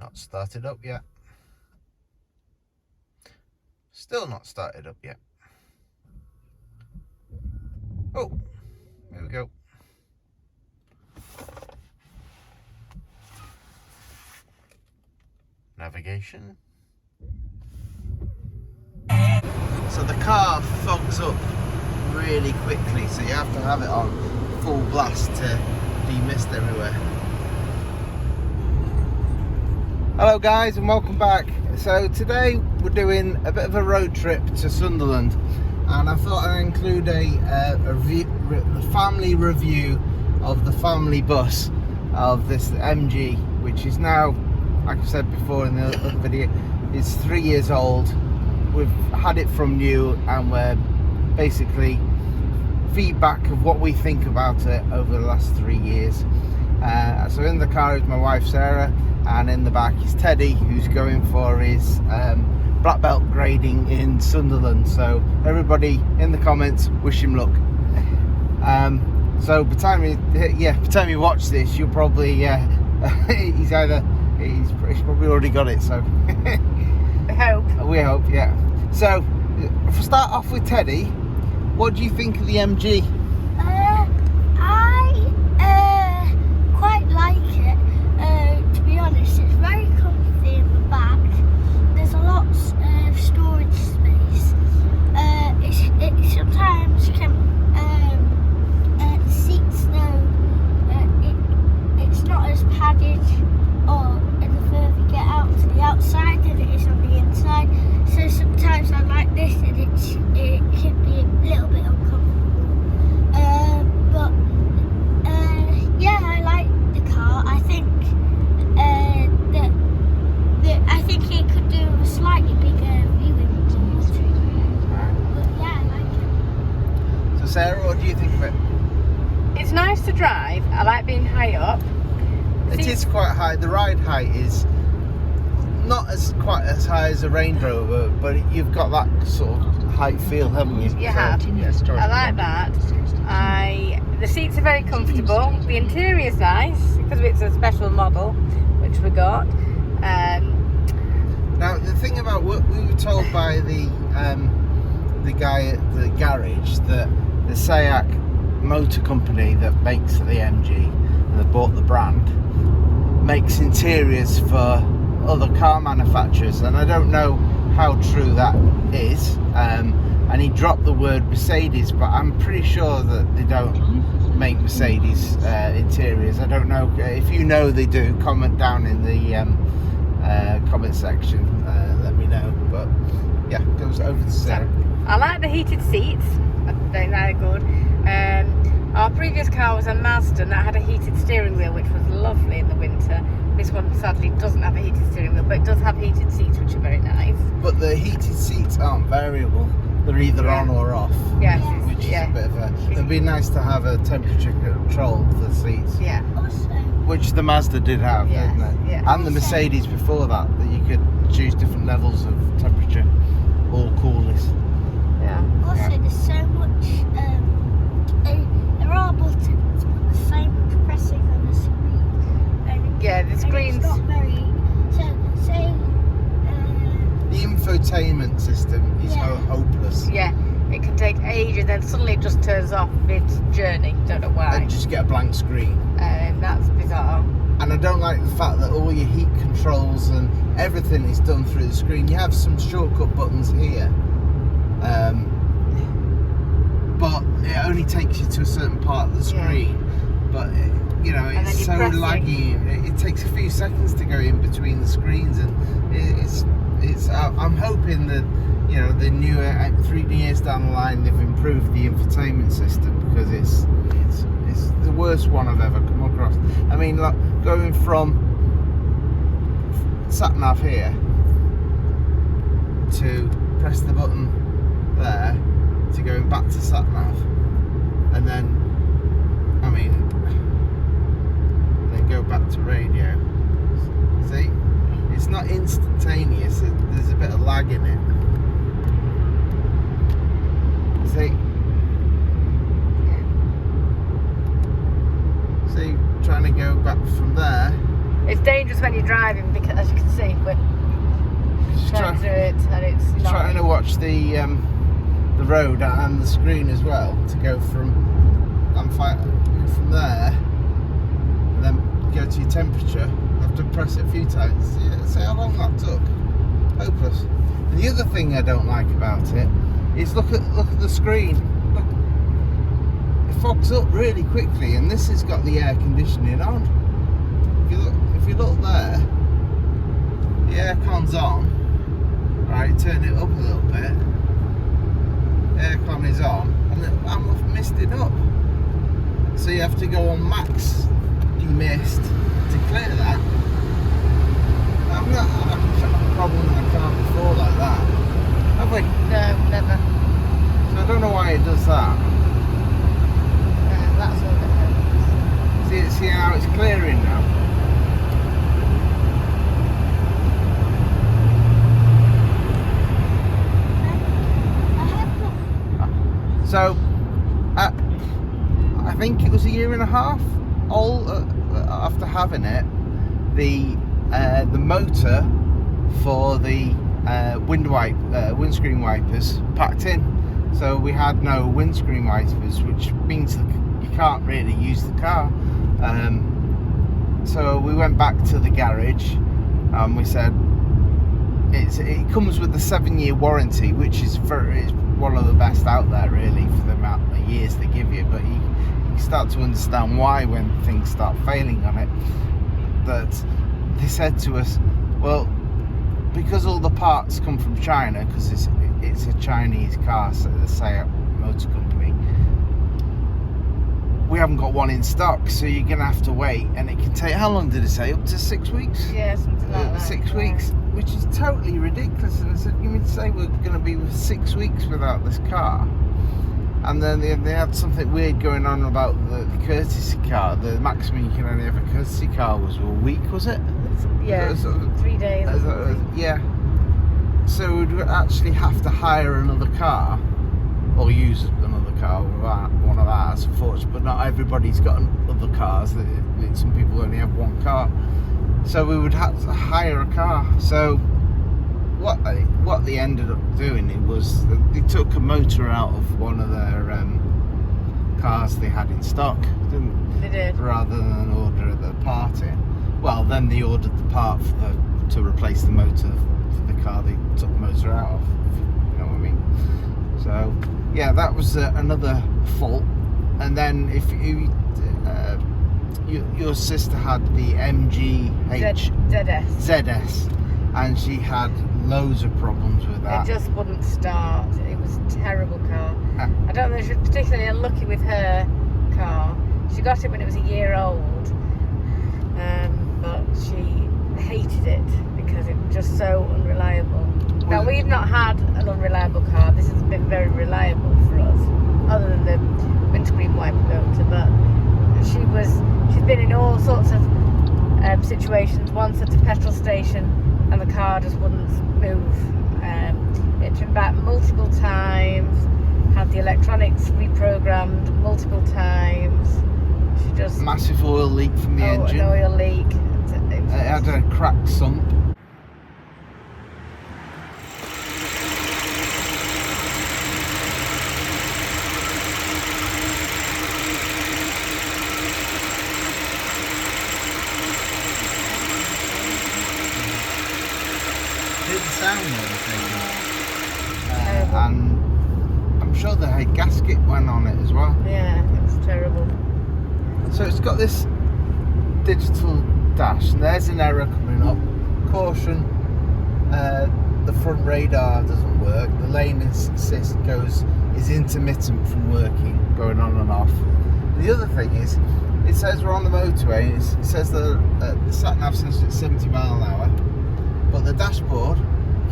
Not started up yet. Still not started up yet. Oh, there we go. Navigation. So the car fogs up really quickly, so you have to have it on full blast to demist everywhere. Hello guys and welcome back. So today we're doing a bit of a road trip to Sunderland, and I thought I'd include a family review of the family bus of this MG, which is now, like I said before in the other video, is 3 years old. We've had it from new and we're basically feedback of what we think about it over the last 3 years. So in the car is my wife Sarah, and in the back is Teddy, who's going for his black belt grading in Sunderland. So everybody in the comments, wish him luck. So by the time you watch this, you'll probably he's probably already got it. So we hope, yeah. So if we start off with Teddy, what do you think of the MG? I quite like it. To be honest, it's very comfy in the back. There's a lot of storage space. It sometimes can seats though. It's not as padded or the further you get out to the outside than it is on the inside. So sometimes I like this, and it can be a little bit uncomfortable. But yeah, I like the car. I think I think it could do a slightly bigger viewing board. But yeah, I like it. So Sarah, what do you think of it? It's nice to drive. I like being high up. It is quite high. The ride height is not quite as high as a Range Rover, but you've got that sort of height feel, haven't you? You have. I like that. The seats are very comfortable. The interior is nice because it's a special model, which we got. Now the thing about what we were told by the guy at the garage, that the SEAT motor company that makes the MG and that bought the brand makes interiors for other car manufacturers, and I don't know how true that is. And he dropped the word Mercedes, but I'm pretty sure that they don't make Mercedes interiors. I don't know if you know they do. Comment down in the comment section, let me know. But yeah, goes over to Sarah. I like the heated seats. I think they're good. Our previous car was a Mazda and that had a heated steering wheel, which was lovely in the winter. This one sadly doesn't have a heated steering wheel, but it does have heated seats, which are very nice. But the heated seats aren't variable. They're either on or off. Yes. Which is a bit of a... It'd be nice to have a temperature control for the seats. Yeah. Which the Mazda did have, didn't it? Yeah. And the Mercedes before that you could choose different levels of temperature or coolness. Yeah. Also, there's so much... there are buttons, but there's so much pressing on the screen. The screen's... It's not very... So, say... The infotainment system is hopeless. Yeah, it can take ages, then suddenly it just turns off mid-journey. Don't know why. And just get a blank screen. That's bizarre. And I don't like the fact that all your heat controls and everything is done through the screen. You have some shortcut buttons here, but it only takes you to a certain part of the screen. But it's so laggy. It takes a few seconds to go in between the screens, and it's. I'm hoping that the newer 3 years down the line they've improved the infotainment system, because it's the worst one I've ever come across. I mean, like going from sat nav here to press the button there to going back to sat nav, and then go back to radio. See, it's not instantaneous. There's a bit of lag in it. See, trying to go back from there It's dangerous when you're driving because, as you can see, we're trying to do it, and it's not. Trying to watch the road and the screen as well to go from there and then go to your temperature. I have to press it a few times. Yeah, see how long that took. Hopeless. And the other thing I don't like about it is look at the screen. Look, it fogs up really quickly, and this has got the air conditioning on. If you look there, the aircon's on. Right, turn it up a little bit. Aircon is on, and I'm misted up. So you have to go on max demist to clear that. I've not had a problem with the car before like that, have we? No, never. So I don't know why it does that. That's all different. See how it's clearing now. So, I think it was a year and a half old after having it. The motor for the windscreen wipers packed in, so we had no windscreen wipers, which means that you can't really use the car. So we went back to the garage and we said it comes with a 7-year warranty, which is one of the best out there really for the amount of years they give you, but you start to understand why when things start failing on it. That they said to us, well, because all the parts come from China, because it's a Chinese car, so the SEAT motor company, we haven't got one in stock, so you're gonna have to wait, and it can take, how long did it say, up to 6 weeks? Yeah, something like that. 6 weeks, which is totally ridiculous. And I said, you mean to say we're going to be with 6 weeks without this car? And then they had something weird going on about the courtesy car. The maximum you can only have a courtesy car was a week, was it? Yeah, 3 days. Yeah. So we'd actually have to hire another car or use another car, one of ours, unfortunately. But not everybody's got other cars. Some people only have one car. So we would have to hire a car. So what they ended up doing was they took a motor out of one of their cars they had in stock, didn't they? They did. Rather than order the part in. Well, then they ordered the part to replace the motor for the car they took the motor out of. You know what I mean? So yeah, that was another fault. And then if you your sister had the ZS, and she had loads of problems with that. It just wouldn't start. It was a terrible car. I don't know if she was particularly unlucky with her car. She got it when it was a year old, but she hated it because it was just so unreliable. Now, we've not had an unreliable car. This has been very reliable for us, other than the windscreen wiper motor, but she's been in all sorts of situations. Once at a petrol station and the car just wouldn't move. It's been back multiple times, had the electronics reprogrammed multiple times. She just massive oil leak from the engine. An oil leak. It had a cracked sump. And I'm sure the head gasket went on it as well. Yeah, it was terrible. So it's got this digital dash, and there's an error coming up. Caution, the front radar doesn't work. The lane assist is intermittent from working, going on and off. The other thing is, it says we're on the motorway. It says the sat-nav says it's 70 mile an hour, but the dashboard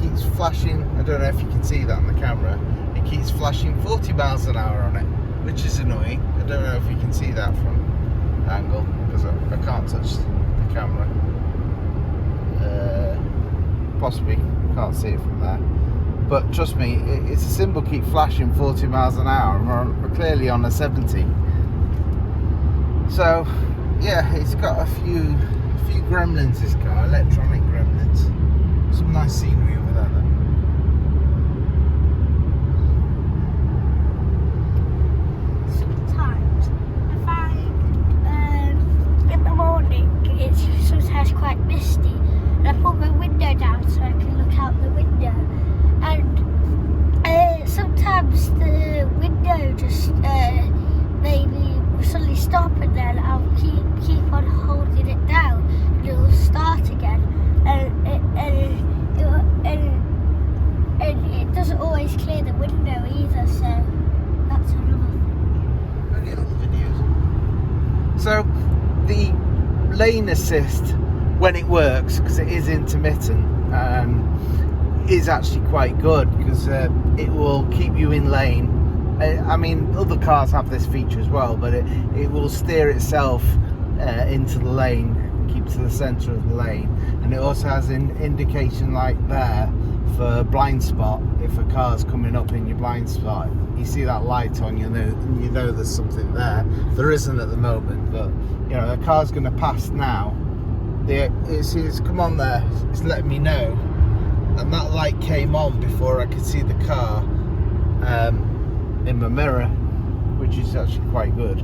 keeps flashing. I don't know if you can see that on the camera. It keeps flashing 40 miles an hour on it, which is annoying. I don't know if you can see that from angle because I can't touch the camera. Possibly can't see it from there. But trust me, it's a symbol keep flashing 40 miles an hour, and we're clearly on a 70. So yeah, it's got a few A few gremlins, this car, electronic gremlins. Some nice scenery over there though. Sometimes I find in the morning it's sometimes quite misty, and I put my window down so I can look out the window. And sometimes the window just maybe suddenly stop, and then I'll keep on holding it down, and it'll start again. And it doesn't always clear the window either, so that's another thing. Only little videos. So the lane assist, when it works, because it is intermittent, is actually quite good, because it will keep you in lane. I mean, other cars have this feature as well, but it will steer itself into the lane, keep to the centre of the lane, and it also has an indication light there for blind spot. If a car's coming up in your blind spot, you see that light on, you know there's something there. There isn't at the moment, but you know the car's going to pass now. It's come on there, it's letting me know, and that light came on before I could see the car in my mirror, which is actually quite good.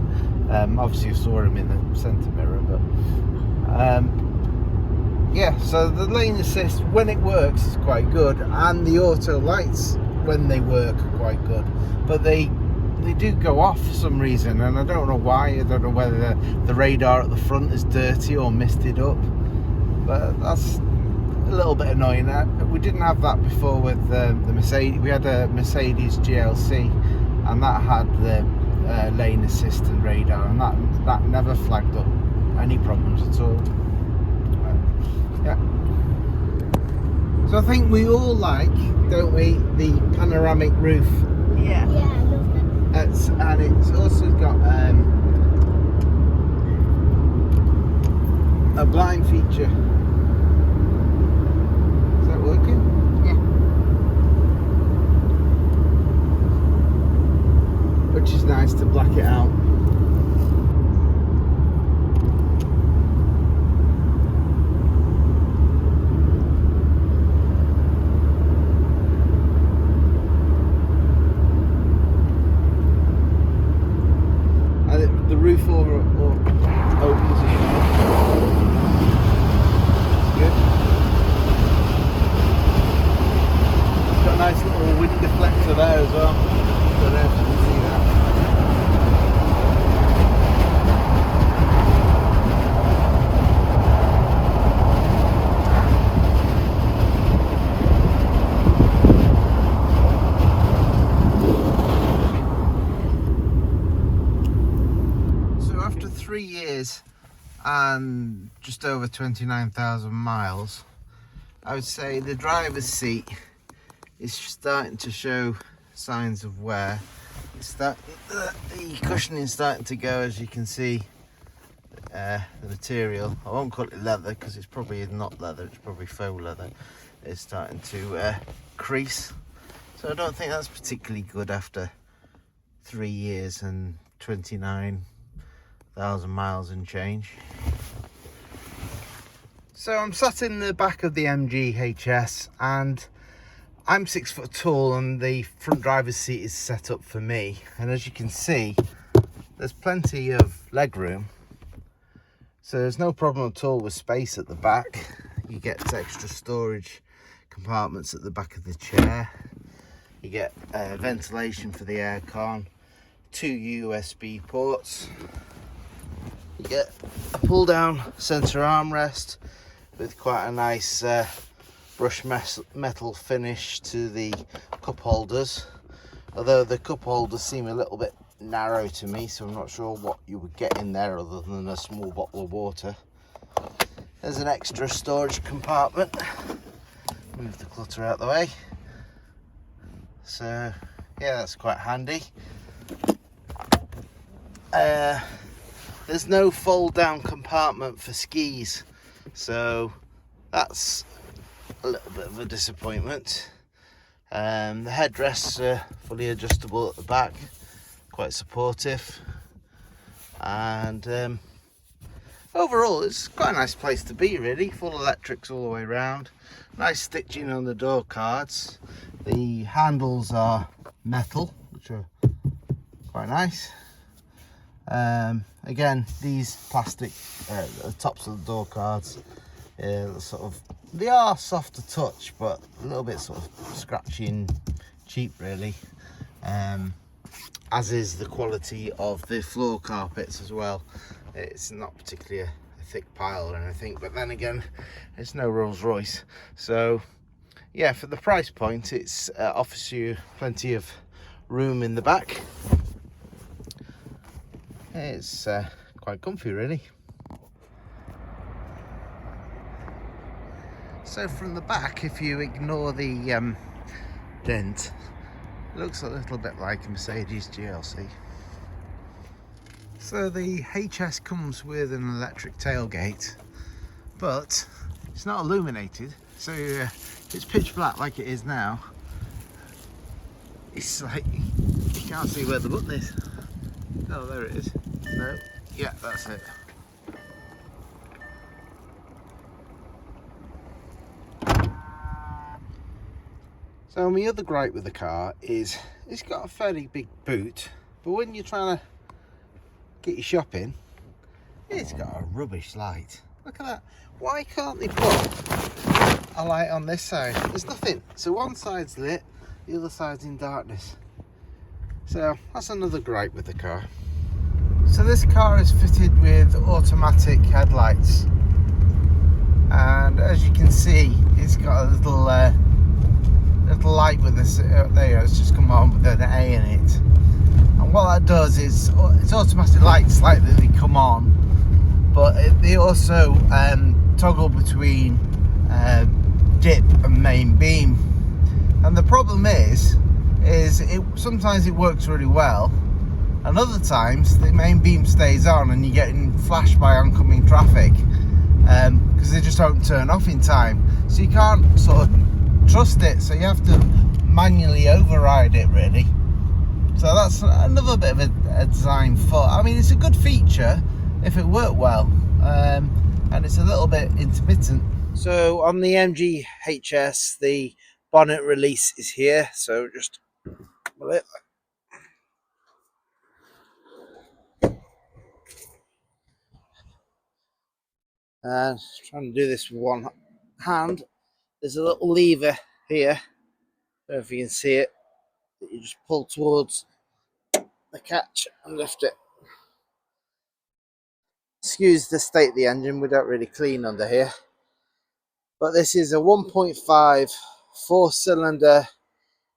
Obviously I saw him in the centre mirror, but yeah, so the lane assist, when it works, is quite good, and the auto lights, when they work, are quite good, but they do go off for some reason, and I don't know why. I don't know whether the radar at the front is dirty or misted up, but that's a little bit annoying. We didn't have that before with the Mercedes. We had a Mercedes GLC, and that had the lane assist and radar, and that never flagged up any problems at all. Yeah. So I think we all like, don't we, the panoramic roof? Yeah. Yeah, I love them. And it's also got a blind feature. Is that working? Yeah. Which is nice to black it out. The roof or opens as well. Good. It's got a nice little wind deflector there as well. Don't know if you can see that. After 3 years and just over 29,000 miles, I would say the driver's seat is starting to show signs of wear. The cushioning is starting to go, as you can see. The material, I won't call it leather because it's probably not leather, it's probably faux leather. It's starting to crease, so I don't think that's particularly good after 3 years and 29,000 miles and change. So I'm sat in the back of the MG HS, and I'm 6 foot tall, and the front driver's seat is set up for me, and as you can see there's plenty of leg room, so there's no problem at all with space at the back. You get extra storage compartments at the back of the chair, you get ventilation for the aircon, 2 USB ports. You get a pull down centre armrest with quite a nice brushed metal finish to the cup holders, although the cup holders seem a little bit narrow to me, so I'm not sure what you would get in there other than a small bottle of water. There's an extra storage compartment, move the clutter out the way, so yeah, that's quite handy. There's no fold down compartment for skis, so that's a little bit of a disappointment. The headrests are fully adjustable at the back, quite supportive, and overall it's quite a nice place to be really. Full electrics all the way around, nice stitching on the door cards. The handles are metal, which are quite nice. Again, these plastic the tops of the door cards, they are soft to touch, but a little bit sort of scratchy and cheap really, as is the quality of the floor carpets as well. It's not particularly a thick pile or anything, but then again, it's no Rolls Royce, so yeah, for the price point, it's offers you plenty of room in the back. It's quite comfy really. So from the back, if you ignore the dent, it looks a little bit like a Mercedes GLC. So the HS comes with an electric tailgate, but it's not illuminated, so it's pitch black like it is now. It's like you can't see where the button is. Oh, there it is. No, yeah, that's it. So my other gripe with the car is it's got a fairly big boot, but when you're trying to get your shopping, it's got a rubbish light. Look at that. Why can't they put a light on this side? There's nothing. So one side's lit, the other side's in darkness. So that's another gripe with the car. So this car is fitted with automatic headlights, and as you can see, it's got a little light with this. There you go, it's just come on with an A in it. And what that does is it's automatic lights like that, they come on, but they also toggle between dip and main beam. And the problem is sometimes it works really well, and other times the main beam stays on and you're getting flashed by oncoming traffic because they just don't turn off in time. So you can't sort of trust it, so you have to manually override it really. So that's another bit of a design fault. I mean, it's a good feature if it worked well, and it's a little bit intermittent. So on the MG HS, the bonnet release is here, so just pull it. And trying to do this with one hand. There's a little lever here, I don't know if you can see it, that you just pull towards the catch and lift it. Excuse the state of the engine, we don't really clean under here. But this is a 1.5 4-cylinder,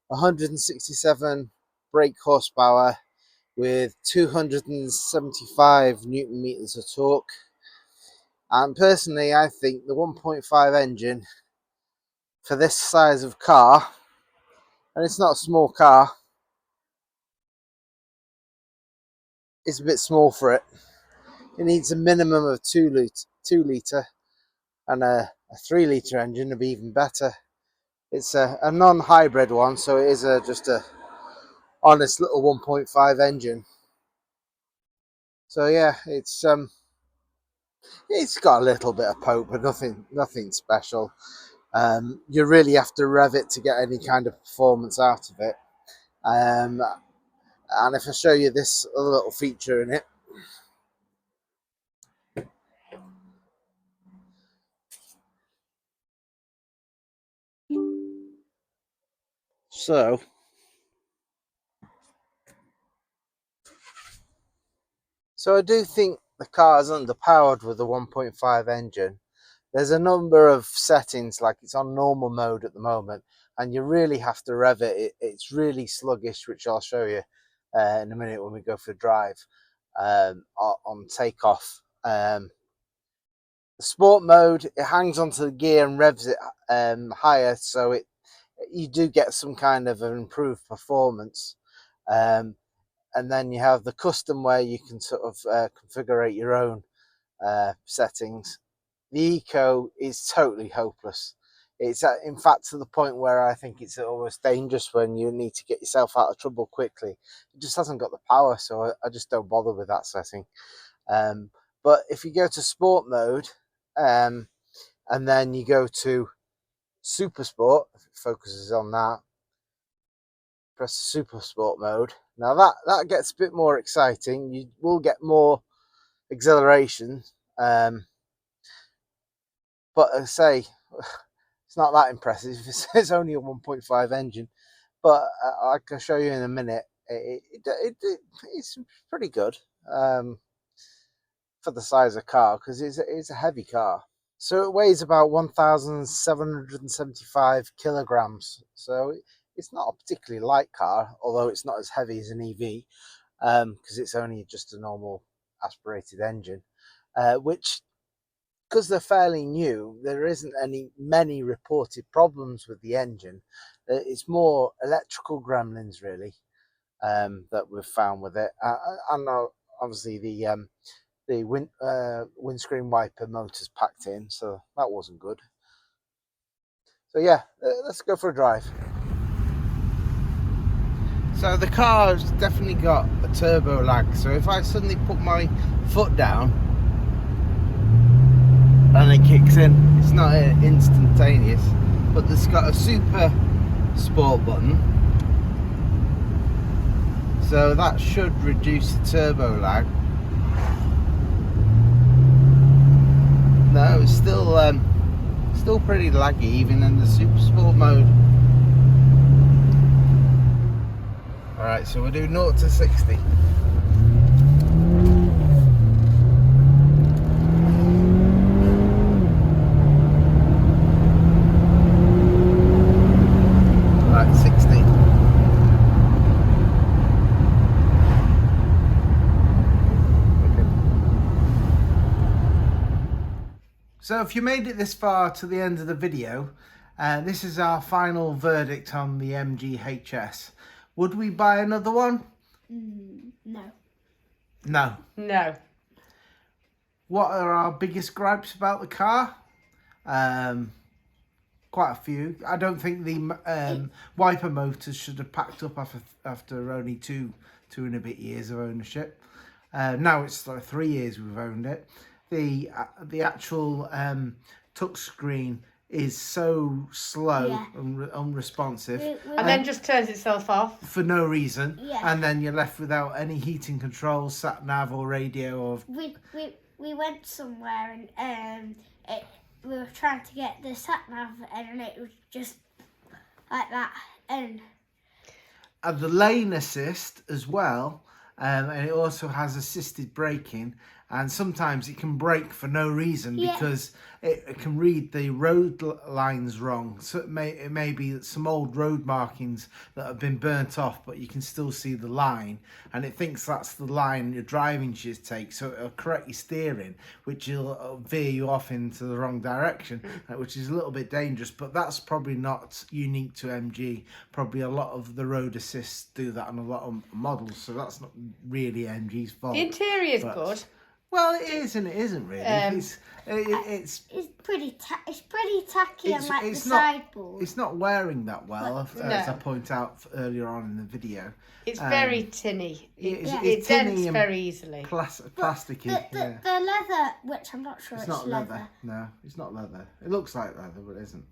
167 brake horsepower with 275 newton meters of torque. And personally, I think the 1.5 engine for this size of car, and it's not a small car, is a bit small for it. It needs a minimum of 2 litre, and a 3 litre engine would be even better. It's a non-hybrid one, so it is just a honest little 1.5 engine. So yeah, it's got a little bit of poke, but nothing special. You really have to rev it to get any kind of performance out of it. And if I show you this little feature in it, so I do think the car is underpowered with the 1.5 engine. There's a number of settings, like it's on normal mode at the moment, and you really have to rev it. It's really sluggish, which I'll show you in a minute when we go for a drive on takeoff. The sport mode, it hangs onto the gear and revs it higher, so you do get some kind of an improved performance. And then you have the custom, where you can sort of configure your own settings. The eco is totally hopeless. It's in fact to the point where I think it's almost dangerous when you need to get yourself out of trouble quickly. It just hasn't got the power, so I just don't bother with that setting. But But if you go to sport mode, and then you go to super sport, if it focuses on that, press super sport mode. Now that gets a bit more exciting. You will get more exhilaration, but I say it's not that impressive. It's only a 1.5 engine, but I can show you in a minute. It's pretty good for the size of car, because it's a heavy car. So it weighs about 1,775 kilograms. So it's not a particularly light car, although it's not as heavy as an EV, because it's only just a normal aspirated engine, which, because they're fairly new, there isn't many reported problems with the engine. It's more electrical gremlins really that we've found with it, and obviously the windscreen wiper motors packed in, so that wasn't good. So yeah, let's go for a drive. So the car's definitely got a turbo lag, so if I suddenly put my foot down and it kicks in, it's not instantaneous, but it's got a super sport button, so that should reduce the turbo lag. No, it's still pretty laggy even in the super sport mode. Alright, so we'll do 0 to 60. Alright, 60. So if you made it this far to the end of the video, this is our final verdict on the MG Would we buy another one? No. No. No. What are our biggest gripes about the car? Quite a few. I don't think the wiper motors should have packed up after only two and a bit years of ownership. Now it's like 3 years we've owned it. The actual touch screen is so slow and unresponsive, And then just turns itself off for no reason. Yeah. And then you're left without any heating controls, sat nav or radio. Or we went somewhere and we were trying to get the sat nav and it was just like that. And the lane assist as well, and it also has assisted braking. And sometimes it can brake for no reason because it can read the road lines wrong. So it may be some old road markings that have been burnt off, but you can still see the line, and it thinks that's the line your driving should take. So it'll correct your steering, which will veer you off into the wrong direction, which is a little bit dangerous. But that's probably not unique to MG. Probably a lot of the road assists do that on a lot of models, so that's not really MG's fault. The interior is good. Well, it is and it isn't really. It's pretty tacky on like the not, sideboard. It's not wearing that well, as I point out earlier on in the video. It's very tinny. It tinny dents very easily. Plasticky. The leather, which I'm not sure it's not leather. No, it's not leather. It looks like leather, but it isn't.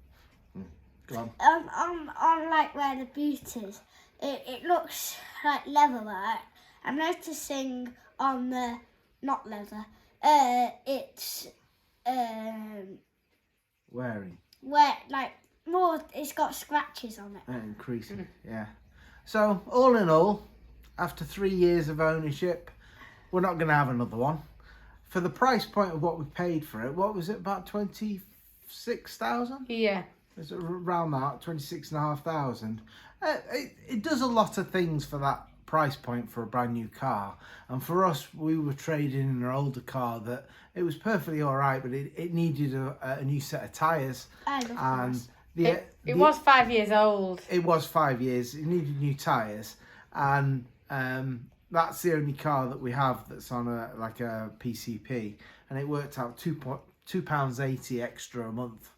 Go on. On like where the boot is, it looks like leather. Right? I'm noticing on the not leather. It's wearing. Where like more. It's got scratches on it. Increasing. Yeah. So all in all, after 3 years of ownership, we're not going to have another one. For the price point of what we paid for it, what was it, about 26,000? Yeah. Is it around that, 26,500? It does a lot of things for that price point for a brand new car. And for us, we were trading in an older car that it was perfectly all right, but it needed a new set of tyres. I love cars. It was 5 years old. It was 5 years. It needed new tyres, and that's the only car that we have that's on a PCP, and it worked out £2.80 extra a month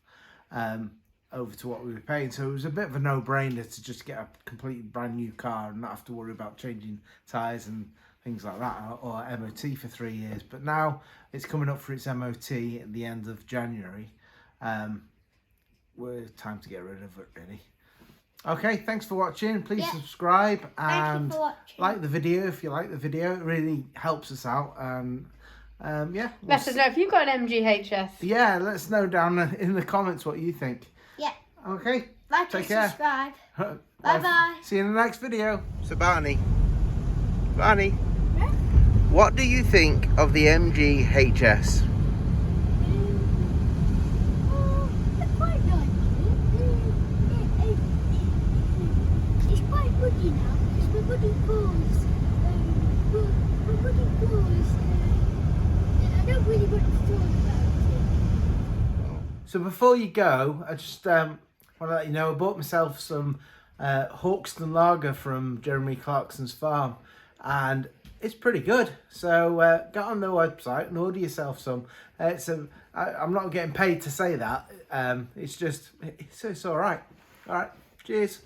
over to what we were paying. So it was a bit of a no-brainer to just get a completely brand new car and not have to worry about changing tyres and things like that, or MOT for 3 years. But now it's coming up for its MOT at the end of January. We're time to get rid of it, really. Okay, thanks for watching. Please subscribe and like the video if you like the video. It really helps us out. And let us know if you've got an MGHS. Yeah, let us know down in the comments what you think. Yeah. Okay. Like and subscribe. Bye-bye. See you in the next video. So Barney, Huh? what do you think of the MGHS? I quite like it. It's quite good, you know, because my body pulls. My body pulls. I don't really want to talk about it. So before you go, I just want to let you know I bought myself some Hawkston lager from Jeremy Clarkson's farm, and it's pretty good. So get on the website and order yourself some. I'm not getting paid to say that. It's all right. All right. Cheers.